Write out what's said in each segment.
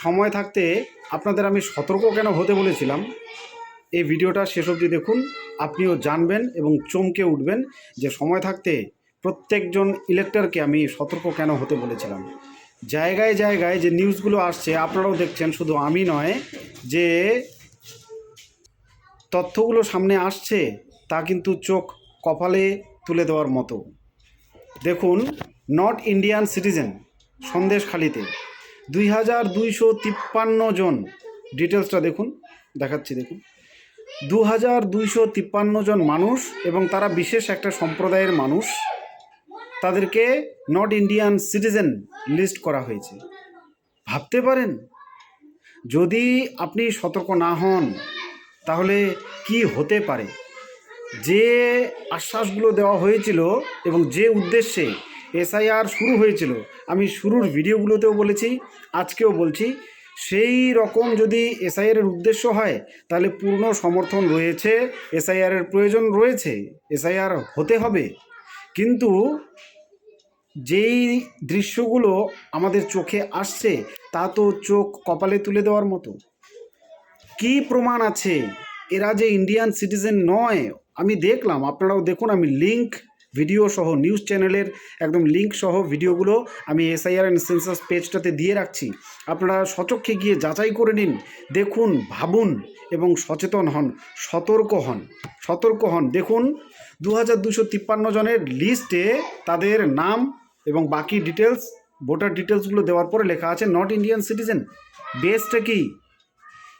সময় থাকতে আপনাদের আমি সতর্ক কেন হতে বলেছিলাম, এই ভিডিওটা শেষ অবধি দেখুন, আপনিও জানবেন এবং চমকে উঠবেন যে সময় থাকতে প্রত্যেকজন ইলেক্টরকে আমি সতর্ক কেন হতে বলেছিলাম। জায়গায় জায়গায় যে নিউজগুলো আসছে আপনারাও দেখছেন, শুধু আমি নয়, যে তথ্যগুলো সামনে আসছে তা কিন্তু চোখ কপালে তুলে দেওয়ার মতো। দেখুন, নট ইন্ডিয়ান সিটিজেন সন্দেশখালিতে 2253 জন, ডিটেলসটা দেখুন, দেখাচ্ছি, দেখুন 2253 জন মানুষ, এবং তারা বিশেষ একটা সম্প্রদায়ের মানুষ, তাদেরকে নট ইন্ডিয়ান সিটিজেন লিস্ট করা হয়েছে। ভাবতে পারেন, যদি আপনি সতর্ক না হন তাহলে কি হতে পারে। যে আশ্বাসগুলো দেওয়া হয়েছিল এবং যে উদ্দেশ্যে এসআইআর শুরু হয়েছিল, আমি শুরুর ভিডিওগুলোতেও বলেছি, আজকেও বলছি, সেই রকম যদি এসআইআরের উদ্দেশ্য হয় তাহলে পূর্ণ সমর্থন রয়েছে, এসআইআরের প্রয়োজন রয়েছে, এসআইআর হতে হবে। কিন্তু যেই দৃশ্যগুলো আমাদের চোখে আসছে তা তো চোখ কপালে তুলে দেওয়ার মতো। কি প্রমাণ আছে এরা যে ইন্ডিয়ান সিটিজেন নয়? আমি দেখলাম, আপনারাও দেখুন, আমি লিঙ্ক ভিডিও সহ, নিউজ চ্যানেলের একদম লিঙ্ক সহ ভিডিওগুলো আমি এসআইআর অ্যান্ড সেন্সাস পেজটাতে দিয়ে রাখছি। আপনারা সচক্ষে গিয়ে যাচাই করে নিন, দেখুন, ভাবুন এবং সচেতন হন, সতর্ক হন। দেখুন, 2253 জনের লিস্টে তাদের নাম এবং বাকি ডিটেলস, ভোটার ডিটেলসগুলো দেওয়ার পরে লেখা আছে নট ইন্ডিয়ান সিটিজেন। বেসটা কি,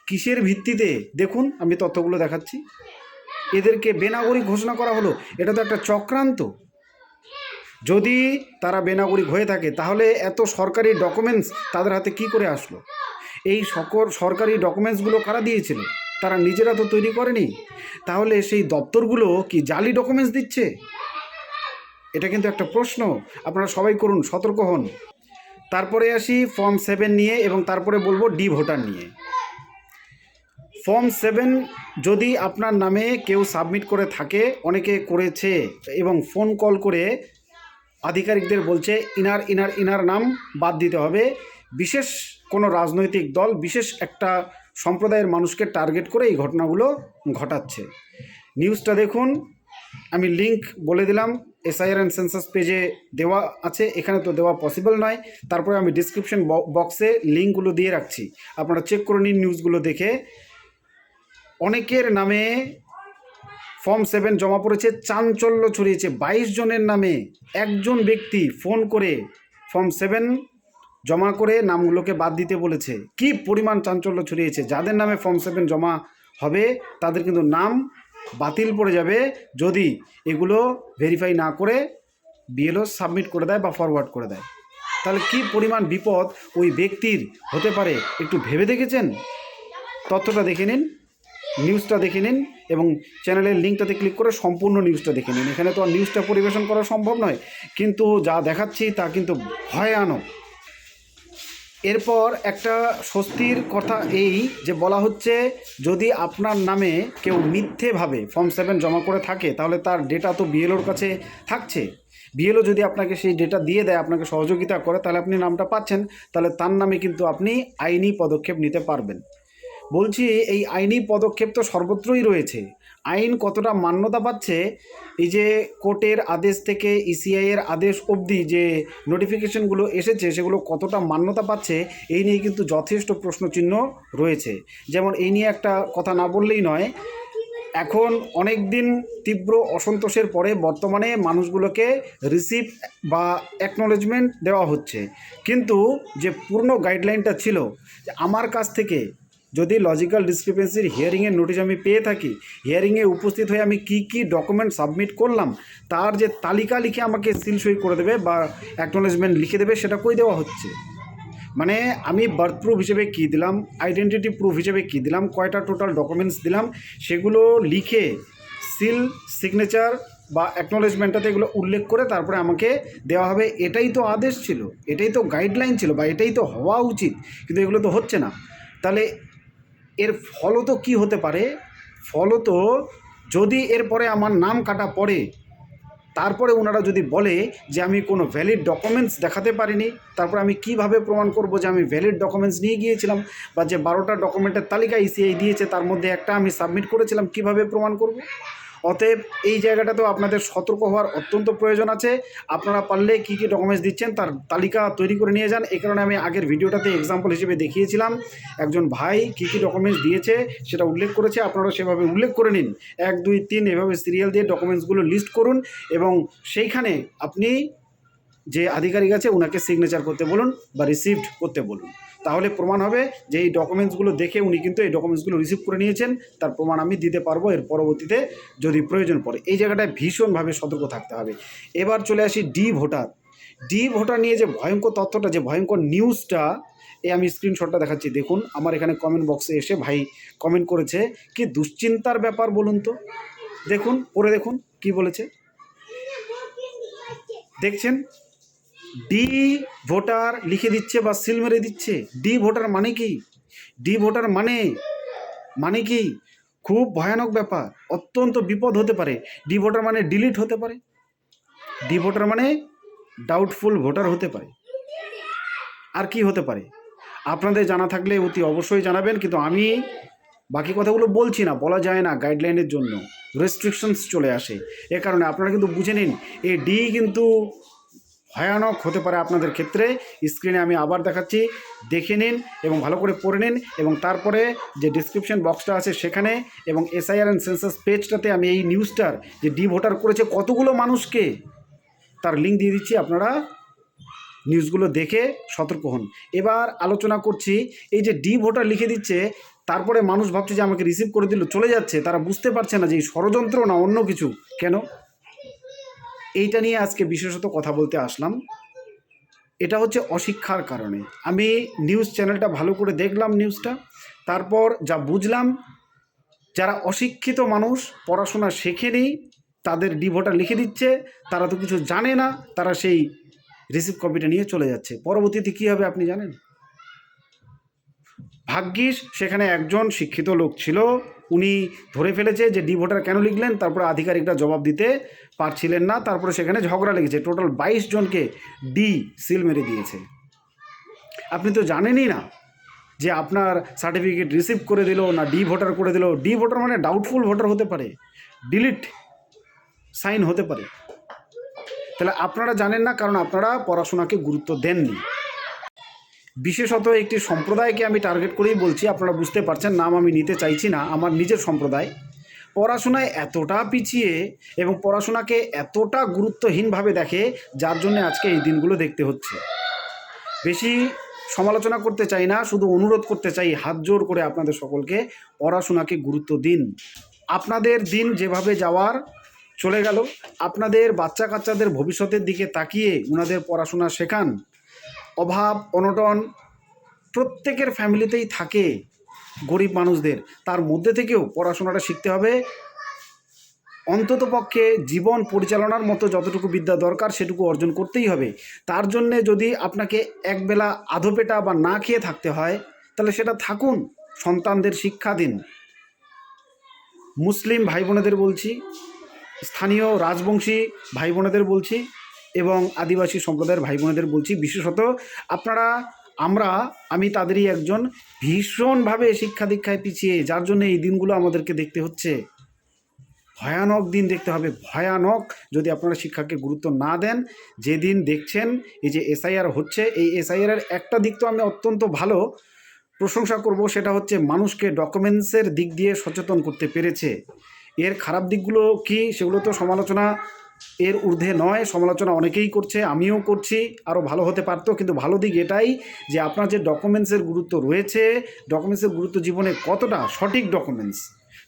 কিসের ভিত্তিতে? দেখুন, আমি তথ্যগুলো দেখাচ্ছি। এদেরকে বেনাগরিক ঘোষণা করা হলো, এটা তো একটা চক্রান্ত। যদি তারা বেনাগরিক হয়ে থাকে তাহলে এত সরকারি ডকুমেন্টস তাদের হাতে কি করে আসলো? এই সকল সরকারি ডকুমেন্টসগুলো কারা দিয়েছিল? তারা নিজেরা তো তৈরি করেনি। তাহলে সেই দপ্তরগুলো কি জালি ডকুমেন্টস দিচ্ছে? এটা কিন্তু একটা প্রশ্ন। আপনারা সবাই করুন, সতর্ক হন। তারপরে আসি ফর্ম 7 নিয়ে, এবং তারপরে বলবো ডি ভোটার নিয়ে। ফর্ম 7 যদি আপনার নামে কেউ সাবমিট করে থাকে, অনেকে করেছে, এবং ফোন কল করে আধিকারিকদের বলছে ইনার নাম বাদ দিতে হবে, বিশেষ কোনো রাজনৈতিক দল বিশেষ একটা সম্প্রদায়ের মানুষকে টার্গেট করে এই ঘটনাগুলো ঘটাচ্ছে। নিউজটা দেখুন, আমি লিঙ্ক বলে দিলাম, এসআইআর অ্যান্ড সেন্সাস পেজে দেওয়া আছে, এখানে তো দেওয়া পসিবল নয়। তারপরে আমি ডিসক্রিপশন বক্সে লিঙ্কগুলো দিয়ে রাখছি, আপনারা চেক করে নিন নিউজগুলো দেখে। অনেকের নামে ফর্ম 7 জমা পড়েছে, চাঞ্চল্য ছড়িয়েছে। 22 জনের নামে একজন ব্যক্তি ফোন করে ফর্ম 7 জমা করে নামগুলোকে বাদ দিতে বলেছে। কি পরিমাণ চাঞ্চল্য ছড়িয়েছে! যাদের নামে ফর্ম 7 জমা হবে তাদের কিন্তু নাম বাতিল পড়ে যাবে যদি এগুলো ভেরিফাই না করে বিএলও সাবমিট করে দেয় বা ফরওয়ার্ড করে দেয়। তাহলে কি পরিমাণ বিপদ ওই ব্যক্তির হতে পারে একটু ভেবে দেখেছেন? তথ্যটা দেখে নিন, নিউজটা দেখে নিন, এবং চ্যানেলের লিঙ্কটাতে ক্লিক করে সম্পূর্ণ নিউজটা দেখে নিন। এখানে তো আর নিউজটা পরিবেশন করা সম্ভব নয়, কিন্তু যা দেখাচ্ছি তা কিন্তু ভয়ানক। এরপর একটা স্বস্তির কথা এই যে বলা হচ্ছে, যদি আপনার নামে কেউ মিথ্যেভাবে ফর্ম 7 জমা করে থাকে তাহলে তার ডেটা তো বিএলওর কাছে থাকছে। বিএলও যদি আপনাকে সেই ডেটা দিয়ে দেয়, আপনাকে সহযোগিতা করে, তাহলে আপনি নামটা পাচ্ছেন, তাহলে তার নামে কিন্তু আপনি আইনি পদক্ষেপ নিতে পারবেন। বলছি, এই আইনি পদক্ষেপ তো সর্বত্রই রয়েছে। আইন কতটা মান্যতা পাচ্ছে, এই যে কোর্টের আদেশ থেকে ইসিআইয়ের আদেশ অবধি যে নোটিফিকেশনগুলো এসেছে সেগুলো কতটা মান্যতা পাচ্ছে, এই নিয়ে কিন্তু যথেষ্ট প্রশ্নচিহ্ন রয়েছে। যেমন এই নিয়ে একটা কথা না বললেই নয়, এখন অনেক দিন তীব্র অসন্তোষের পরে বর্তমানে মানুষগুলোকে রিসিপ্ট বা অ্যাকনোলেজমেন্ট দেওয়া হচ্ছে, কিন্তু যে পূর্ণ গাইডলাইনটা ছিল, আমার কাছ থেকে যদি লজিক্যাল ডিসক্রিপেন্সির হিয়ারিংয়ের নোটিশ আমি পেয়ে থাকি, হিয়ারিংয়ে উপস্থিত হয়ে আমি কি কি ডকুমেন্ট সাবমিট করলাম তার যে তালিকা লিখে আমাকে সিল সই করে দেবে বা অ্যাকনোলেজমেন্ট লিখে দেবে, সেটা কই দেওয়া হচ্ছে? মানে আমি বার্থ প্রুফ হিসেবে কী দিলাম, আইডেন্টিটি প্রুফ হিসেবে কী দিলাম, কয়টা টোটাল ডকুমেন্টস দিলাম, সেগুলো লিখে সিল, সিগনেচার বা অ্যাকনোলেজমেন্টটাতে এগুলো উল্লেখ করে তারপরে আমাকে দেওয়া হবে। এটাই তো আদেশ ছিল, এটাই তো গাইডলাইন ছিল, বা এটাই তো হওয়া উচিত, কিন্তু এগুলো তো হচ্ছে না। তাহলে এর ফলও তো কী হতে পারে? ফলও তো, যদি এরপরে আমার নাম কাটা পড়ে, তারপরে ওনারা যদি বলে যে আমি কোনো ভ্যালিড ডকুমেন্টস দেখাতে পারিনি, তারপরে আমি কিভাবে প্রমাণ করব যে আমি ভ্যালিড ডকুমেন্টস নিয়ে গিয়েছিলাম, বা যে 12টা ডকুমেন্টের তালিকা ইসিআই দিয়েছে তার মধ্যে একটা আমি সাবমিট করেছিলাম, কিভাবে প্রমাণ করব? অতএব এই জায়গাটাতেও আপনাদের সতর্ক হওয়ার অত্যন্ত প্রয়োজন আছে। আপনারা পারলে কী কী ডকুমেন্টস দিচ্ছেন তার তালিকা তৈরি করে নিয়ে যান। এই কারণে আমি আগের ভিডিওটাতে এক্সাম্পল হিসেবে দেখিয়েছিলাম একজন ভাই কী কী ডকুমেন্টস দিয়েছে সেটা উল্লেখ করেছে, আপনারা সেভাবে উল্লেখ করে নিন। 1, 2, 3 এভাবে সিরিয়াল দিয়ে ডকুমেন্টসগুলো লিস্ট করুন এবং সেইখানে আপনি যে আধিকারিক আছে ওনাকে সিগনেচার করতে বলুন বা রিসিভড করতে বলুন। তাহলে প্রমাণ হবে যে এই ডকুমেন্টসগুলো দেখে উনি কিন্তু এই ডকুমেন্টসগুলো রিসিভ করে নিয়েছেন, তার প্রমাণ আমি দিতে পারবো এর পরবর্তীতে যদি প্রয়োজন পড়ে। এই জায়গাটায় ভীষণভাবে সতর্ক থাকতে হবে। এবার চলে আসি ডি ভোটার। ডি ভোটার নিয়ে যে ভয়ঙ্কর তথ্যটা, যে ভয়ঙ্কর নিউজটা, আমি স্ক্রিনশটটা দেখাচ্ছি। দেখুন আমার এখানে কমেন্ট বক্সে এসে ভাই কমেন্ট করেছে, কি দুশ্চিন্তার ব্যাপার বলুন তো। দেখুন, পড়ে দেখুন কি বলেছে, দেখছেন? ডি ভোটার লিখে দিচ্ছে বা সিল মেরে দিচ্ছে। ডি ভোটার মানে কি? ডি ভোটার মানে কি? খুব ভয়ানক ব্যাপার, অত্যন্ত বিপদ হতে পারে। ডি ভোটার মানে ডিলিট হতে পারে, ডি ভোটার মানে ডাউটফুল ভোটার হতে পারে। আর কি হতে পারে আপনাদের জানা থাকলে অতি অবশ্যই জানাবেন, কিন্তু আমি বাকি কথাগুলো বলছি না, বলা যায় না, গাইডলাইনের জন্য রেস্ট্রিকশনস চলে আসে। এ কারণে আপনারা কিন্তু বুঝে নিন, এই ডি কিন্তু ভয়ানক হতে পারে আপনাদের ক্ষেত্রে। স্ক্রিনে আমি আবার দেখাচ্ছি, দেখে নিন এবং ভালো করে পড়ে নিন। এবং তারপরে যে ডিসক্রিপশন বক্সটা আছে সেখানে এবং এসআইআর অ্যান্ড সেন্সাস পেজটাতে আমি এই নিউজটার যে ডি ভোটার করেছে কতগুলো মানুষকে, তার লিঙ্ক দিয়ে দিচ্ছি, আপনারা নিউজগুলো দেখে সতর্ক হন। এবার আলোচনা করছি, এই যে ডি ভোটার লিখে দিচ্ছে, তারপরে মানুষ ভাবছে যে আমাকে রিসিভ করে দিল, চলে যাচ্ছে, তারা বুঝতে পারছে না যে এই ষড়যন্ত্র না অন্য কিছু। কেন? এইটা নিয়ে আজকে বিশেষত কথা বলতে আসলাম। এটা হচ্ছে অশিক্ষার কারণে। আমি নিউজ চ্যানেলটা ভালো করে দেখলাম, নিউজটা, তারপর যা বুঝলাম, যারা অশিক্ষিত মানুষ, পড়াশোনা শেখেনি, তাদের ডি ভোটার লিখে দিচ্ছে, তারা তো কিছু জানে না, তারা সেই রিসিভ কপিটা নিয়ে চলে যাচ্ছে। পরবর্তীতে কী হবে আপনি জানেন? ভাগ্যিস সেখানে একজন শিক্ষিত লোক ছিল, উনি ধরে ফেলেছে যে ডি ভোটার কেন লিখলেন, তারপরে আধিকারিকরা জবাব দিতে পারছিলেন না, তারপরে সেখানে ঝগড়া লেগেছে, টোটাল 22 জনকে ডি সিল মেরে দিয়েছে। আপনি তো জানেনই না যে আপনার সার্টিফিকেট রিসিভ করে দিল না ডি ভোটার করে দিল। ডি ভোটার মানে ডাউটফুল ভোটার হতে পারে, ডিলিট সাইন হতে পারে। তাহলে আপনারা জানেন না, কারণ আপনারা পড়াশোনাকে গুরুত্ব দেননি। বিশেষত একটি সম্প্রদায়কে আমি টার্গেট করেই বলছি, আপনারা বুঝতে পারছেন, নাম আমি নিতে চাইছি না। আমার নিজের সম্প্রদায় পড়াশোনায় এতটা পিছিয়ে এবং পড়াশোনাকে এতটা গুরুত্বহীনভাবে দেখে, যার জন্য আজকে এই দিনগুলো দেখতে হচ্ছে। বেশি সমালোচনা করতে চাই না, শুধু অনুরোধ করতে চাই হাত জোর করে আপনাদের সকলকে, পড়াশোনাকে গুরুত্ব দিন। আপনাদের দিন যেভাবে যাওয়ার চলে গেল, আপনাদের বাচ্চা কাচ্চাদের ভবিষ্যতের দিকে তাকিয়ে ওনাদের পড়াশোনা শেখান। অভাব অনটন প্রত্যেকের ফ্যামিলিতেই থাকে, গরিব মানুষদের, তার মধ্যে থেকেও পড়াশোনাটা শিখতে হবে। অন্ততপক্ষে জীবন পরিচালনার মতো যতটুকু বিদ্যা দরকার সেটুকু অর্জন করতেই হবে। তার জন্যে যদি আপনাকে একবেলা আধোপেটা বা না খেয়ে থাকতে হয়, তাহলে সেটা থাকুন, সন্তানদের শিক্ষা দিন। মুসলিম ভাই বোনেদের বলছি, স্থানীয় রাজবংশী ভাই বোনেদের বলছি এবং আদিবাসী সম্প্রদায়ের ভাই বোনেদের বলছি, বিশেষত আপনারা, আমি তাদেরই একজন, ভীষণভাবে শিক্ষা দীক্ষায় পিছিয়ে, যার জন্য এই দিনগুলো আমাদেরকে দেখতে হচ্ছে। ভয়ানক দিন দেখতে হবে, ভয়ানক, যদি আপনারা শিক্ষাকে গুরুত্ব না দেন। যেদিন দেখছেন এই যে এসআইআর হচ্ছে, এই এসআইআরের একটা দিক তো আমি অত্যন্ত ভালো প্রশংসা করব, সেটা হচ্ছে মানুষকে ডকুমেন্টসের দিক দিয়ে সচেতন করতে পেরেছে। এর খারাপ দিকগুলো কি, সেগুলো তো সমালোচনা এর ঊর্ধ্বে নয়, সমালোচনা অনেকেই করছে, আমিও করছি, আরও ভালো হতে পারতো। কিন্তু ভালো দিক এটাই যে আপনার যে ডকুমেন্টসের গুরুত্ব রয়েছে, ডকুমেন্টসের গুরুত্ব জীবনে কতটা, সঠিক ডকুমেন্টস,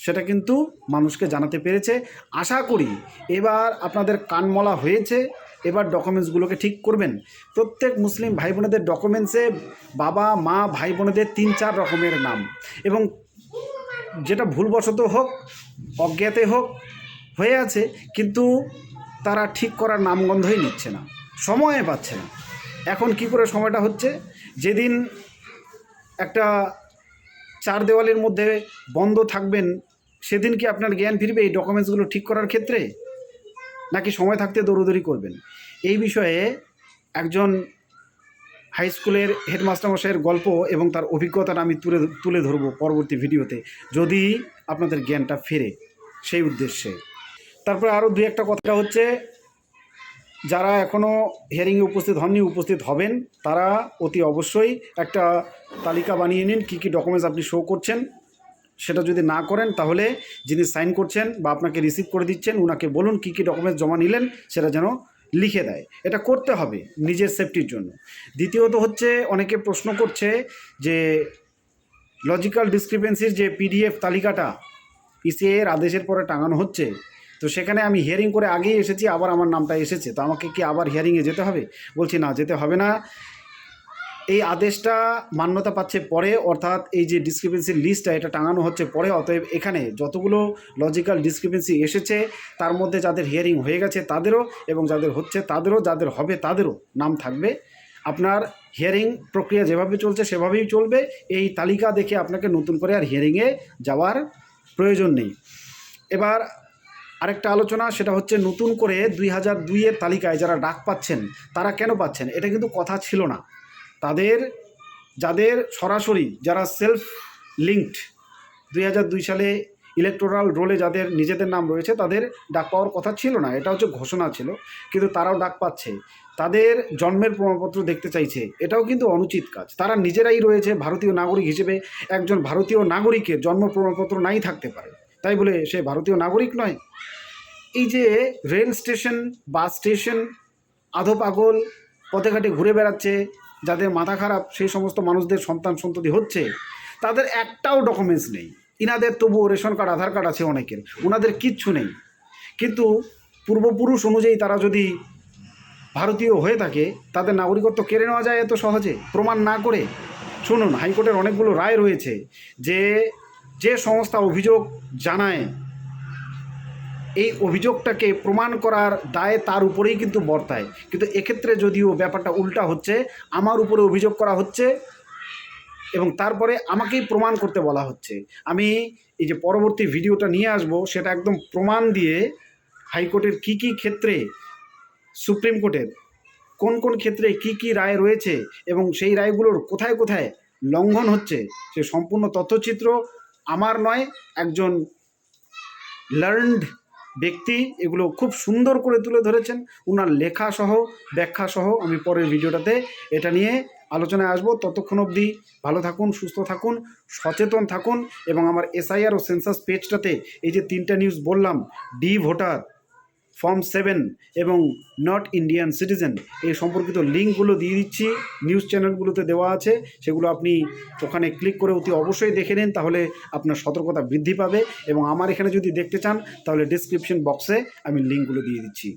সেটা কিন্তু মানুষকে জানাতে পেরেছে। আশা করি এবার আপনাদের কানমলা হয়েছে, এবার ডকুমেন্টসগুলোকে ঠিক করবেন। প্রত্যেক মুসলিম ভাই বোনেদের ডকুমেন্টসে বাবা মা ভাই বোনেদের 3-4 রকমের নাম, এবং যেটা ভুলবশত হোক অজ্ঞাতে হোক হয়ে আছে, কিন্তু তারা ঠিক করার নামগন্ধই নিচ্ছে না, সময়ে পাচ্ছে না। এখন কি করে সময়টা হচ্ছে, যেদিন একটা 4 দেওয়ালের মধ্যে বন্ধ থাকবেন, সেদিন কি আপনার জ্ঞান ফিরবে এই ডকুমেন্টসগুলো ঠিক করার ক্ষেত্রে? নাকি সময় থাকতে দৌড়দৌড়ি করবেন? এই বিষয়ে একজন হাই স্কুলের হেডমাস্টার মশাইয়ের গল্প এবং তার অভিজ্ঞতাটা আমি তুলে ধরবো পরবর্তী ভিডিওতে, যদি আপনাদের জ্ঞানটা ফেরে সেই উদ্দেশ্যে। তারপরে আরও দু একটা কথা হচ্ছে, যারা এখনও হিয়ারিংয়ে উপস্থিত হননি, উপস্থিত হবেন, তারা অতি অবশ্যই একটা তালিকা বানিয়ে নিন কী কী ডকুমেন্টস আপনি শো করছেন। সেটা যদি না করেন তাহলে যিনি সাইন করছেন বা আপনাকে রিসিভ করে দিচ্ছেন ওনাকে বলুন কী কী ডকুমেন্টস জমা নিলেন সেটা যেন লিখে দেয়। এটা করতে হবে নিজের সেফটির জন্য। দ্বিতীয়ত হচ্ছে, অনেকে প্রশ্ন করছে যে লজিক্যাল ডিসক্রিপেন্সির যে পিডিএফ তালিকাটা পিসিএর আদেশের পরে টাঙানো হচ্ছে, তো সেখানে আমি হিয়ারিং করে আগেই এসেছি, আবার আমার নামটা এসেছে, তো আমাকে কি আবার হিয়ারিংয়ে যেতে হবে? বলছি না, যেতে হবে না। এই আদেশটা মান্যতা পাচ্ছে পরে, অর্থাৎ এই যে ডিসক্রিপেন্সির লিস্টটা এটা টাঙানো হচ্ছে পরে। অতএব এখানে যতগুলো লজিক্যাল ডিসক্রিপেন্সি এসেছে তার মধ্যে যাদের হিয়ারিং হয়ে গেছে তাদেরও, এবং যাদের হচ্ছে তাদেরও, যাদের হবে তাদেরও নাম থাকবে। আপনার হিয়ারিং প্রক্রিয়া যেভাবে চলছে সেভাবেই চলবে। এই তালিকা দেখে আপনাকে নতুন করে আর হিয়ারিংয়ে যাওয়ার প্রয়োজন নেই। এবার আরেকটা আলোচনা, সেটা হচ্ছে নতুন করে 2002-এর তালিকায় যারা ডাক পাচ্ছেন তারা কেন পাচ্ছেন? এটা কিন্তু কথা ছিল না। যাদের সরাসরি, যারা সেলফ লিঙ্কড 2002 সালে ইলেকটোরাল রোলে যাদের নিজেদের নাম রয়েছে তাদের ডাক পাওয়ার কথা ছিল না, এটা হচ্ছে ঘোষণা ছিল, কিন্তু তারাও ডাক পাচ্ছে। তাদের জন্মের প্রমাণপত্র দেখতে চাইছে, এটাও কিন্তু অনুচিত কাজ। তারা নিজেরাই রয়েছে ভারতীয় নাগরিক হিসেবে। একজন ভারতীয় নাগরিকের জন্ম প্রমাণপত্র নাই থাকতে পারে, তাই বলে সে ভারতীয় নাগরিক নয়। এই যে রেল স্টেশন, বাস স্টেশন, আধো পাগল পথে ঘাটে ঘুরে বেড়াচ্ছে, যাদের মাথা খারাপ সেই সমস্ত মানুষদের সন্তান সন্ততি হচ্ছে, তাদের একটাও ডকুমেন্টস নেই। ইনাদের তবুও রেশন কার্ড, আধার কার্ড আছে অনেকের, ওনাদের কিচ্ছু নেই। কিন্তু পূর্বপুরুষ অনুযায়ী তারা যদি ভারতীয় হয়ে থাকে, তাদের নাগরিকত্ব কেড়ে নেওয়া যায় এত সহজে প্রমাণ না করে? শুনুন, হাইকোর্টের অনেকগুলো রায় রয়েছে যে সংস্থা অভিযোগ জানায়, এই অভিযোগটাকে প্রমাণ করার দায় তার উপরেই কিন্তু বর্তায়। কিন্তু এক্ষেত্রে যদিও ব্যাপারটা উল্টা হচ্ছে, আমার উপরে অভিযোগ করা হচ্ছে এবং তারপরে আমাকেই প্রমাণ করতে বলা হচ্ছে। আমি এই যে পরবর্তী ভিডিওটা নিয়ে আসব, সেটা একদম প্রমাণ দিয়ে হাইকোর্টের কী কী ক্ষেত্রে, সুপ্রিম কোর্টের কোন কোন ক্ষেত্রে কি কি রায় রয়েছে এবং সেই রায়গুলোর কোথায় কোথায় লঙ্ঘন হচ্ছে, সে সম্পূর্ণ তথ্যচিত্র আমার নয়, একজন লার্নড ব্যক্তি এগুলো খুব সুন্দর করে তুলে ধরেছেন। ওনার লেখাসহ ব্যাখ্যাসহ আমি পরের ভিডিওটাতে এটা নিয়ে আলোচনায় আসবো। ততক্ষণ অবধি ভালো থাকুন, সুস্থ থাকুন, সচেতন থাকুন এবং আমার এসআইআর ও সেন্সাস পেজটাতে এই যে 3টা নিউজ বললাম, ডি ভোটার, ফর্ম 7 এবং নট ইন্ডিয়ান সিটিজেন, এই সম্পর্কিত লিঙ্কগুলো দিয়ে দিচ্ছি, নিউজ চ্যানেলগুলোতে দেওয়া আছে, সেগুলো আপনি ওখানে ক্লিক করে অতি অবশ্যই দেখে নিন, তাহলে আপনার সতর্কতা বৃদ্ধি পাবে। এবং আমার এখানে যদি দেখতে চান তাহলে ডিসক্রিপশন বক্সে আমি লিঙ্কগুলো দিয়ে দিচ্ছি।